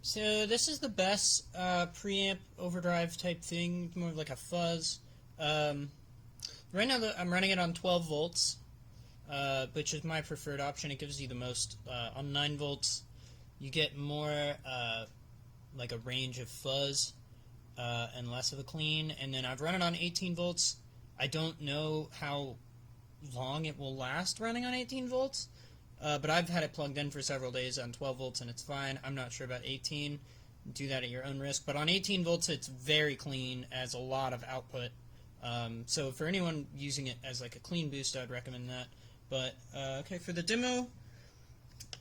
So this is the BES preamp overdrive type thing, more like a fuzz. Right now I'm running it on 12 volts, which is my preferred option. It gives you the most. On 9 volts, you get more like a range of fuzz and less of a clean. And then I've run it on 18 volts. I don't know how long it will last running on 18 volts. But I've had it plugged in for several days on 12 volts and it's fine. I'm not sure about 18. Do that at your own risk. But on 18 volts, it's very clean, as a lot of output. So for anyone using it as like a clean boost, I'd recommend that. But okay, for the demo,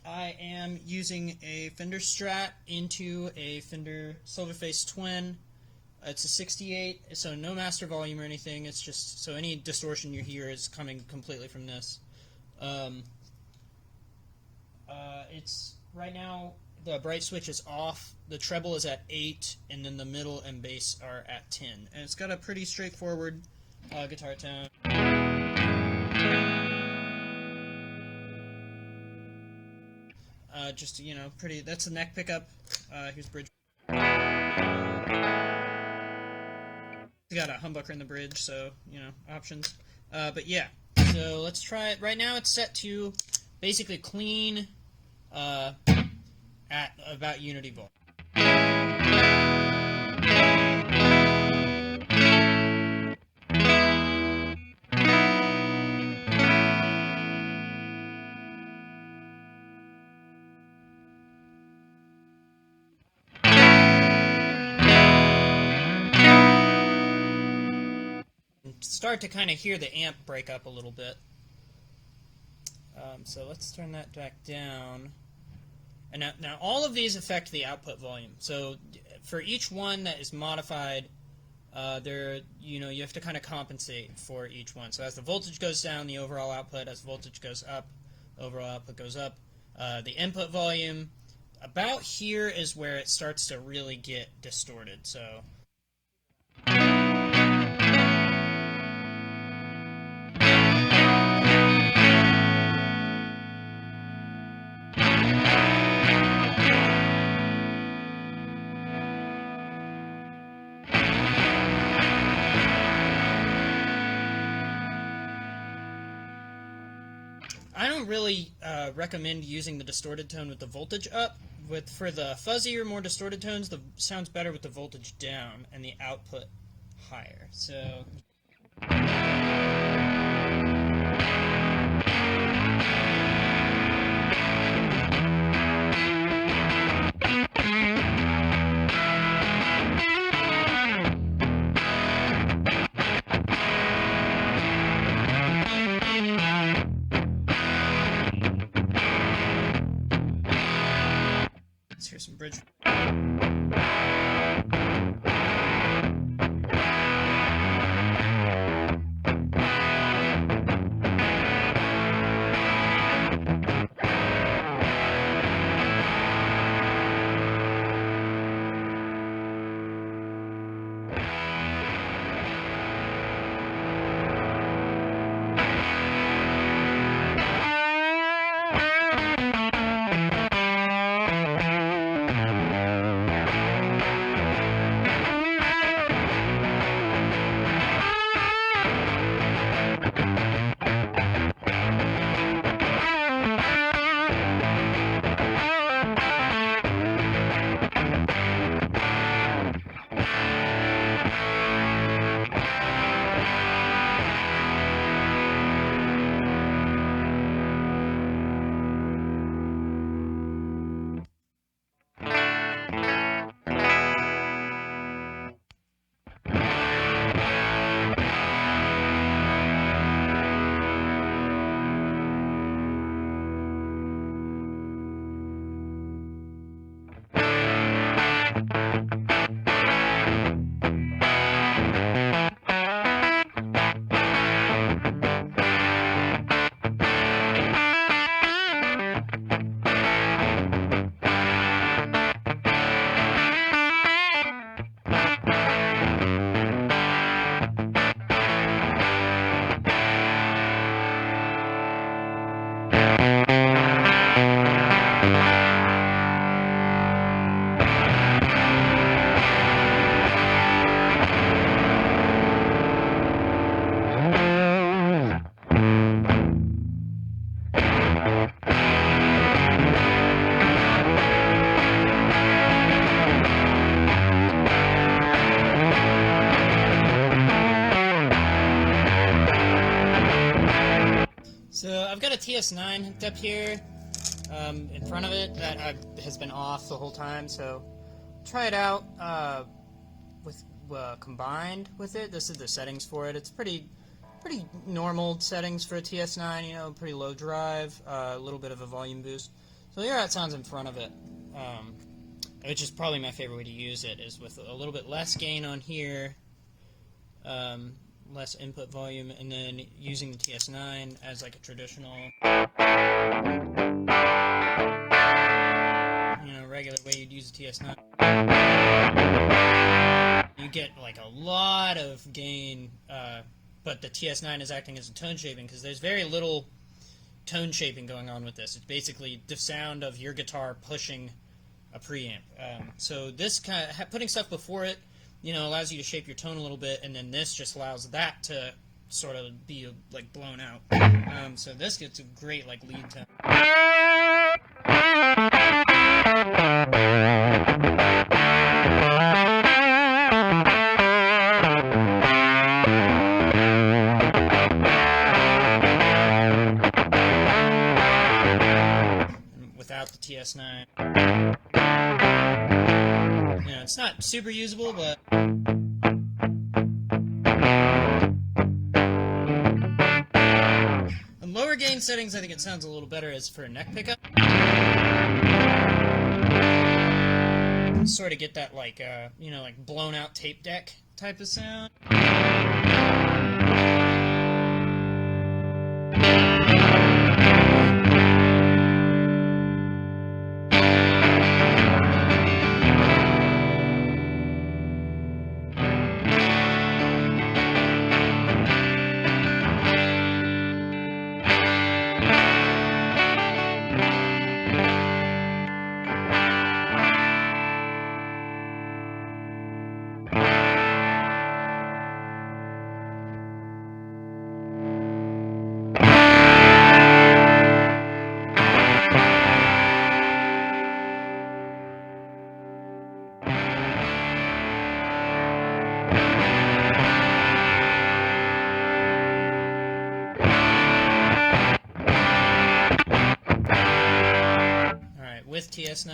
I am using a Fender Strat into a Fender Silverface Twin. It's a 68, so no master volume or anything. It's just so any distortion you hear is coming completely from this. It's right now the bright switch is off, the treble is at 8, and then the middle and bass are at 10. And it's got a pretty straightforward guitar tone. Just, you know, pretty, that's the neck pickup. Here's bridge. It's got a humbucker in the bridge, so, you know, options. But yeah, so let's try it. Right now it's set to basically clean at about unity volt. Start to kind of hear the amp break up a little bit. So let's turn that back down. And now all of these affect the output volume. So for each one that is modified, you have to kind of compensate for each one. So as the voltage goes down, the overall output. As the voltage goes up, the overall output goes up. The input volume, about here is where it starts to really get distorted. So I don't really recommend using the distorted tone with the voltage up. For the fuzzier, more distorted tones, the sounds better with the voltage down and the output higher. So let's hear some bridge. So I've got a TS9 hooked up here in front of it that has been off the whole time, so try it out with combined with it. This is the settings for it. It's pretty normal settings for a TS9, you know, pretty low drive, a little bit of a volume boost. So here it sounds in front of it, which is probably my favorite way to use it, is with a little bit less gain on here, less input volume, and then using the TS9 as like a traditional, you know, regular way you'd use a TS9. You get like a lot of gain, but the TS9 is acting as a tone shaping, because there's very little tone shaping going on with this. It's basically the sound of your guitar pushing a preamp. So this kind of putting stuff before it, you know, allows you to shape your tone a little bit, and then this just allows that to sort of be like blown out. So this gets a great like lead tone. Without the TS9. You know, it's not super usable, but on lower gain settings, I think it sounds a little better as for a neck pickup. Sort of get that like you know, like blown out tape deck type of sound. With TS9.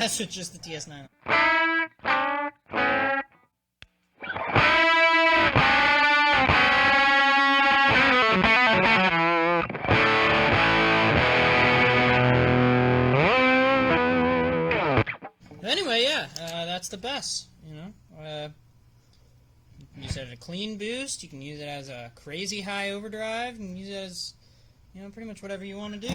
That's with just the TS9. Anyway, yeah, that's the BES, you know. You can use it as a clean boost, you can use it as a crazy high overdrive, you can use it as, you know, pretty much whatever you want to do.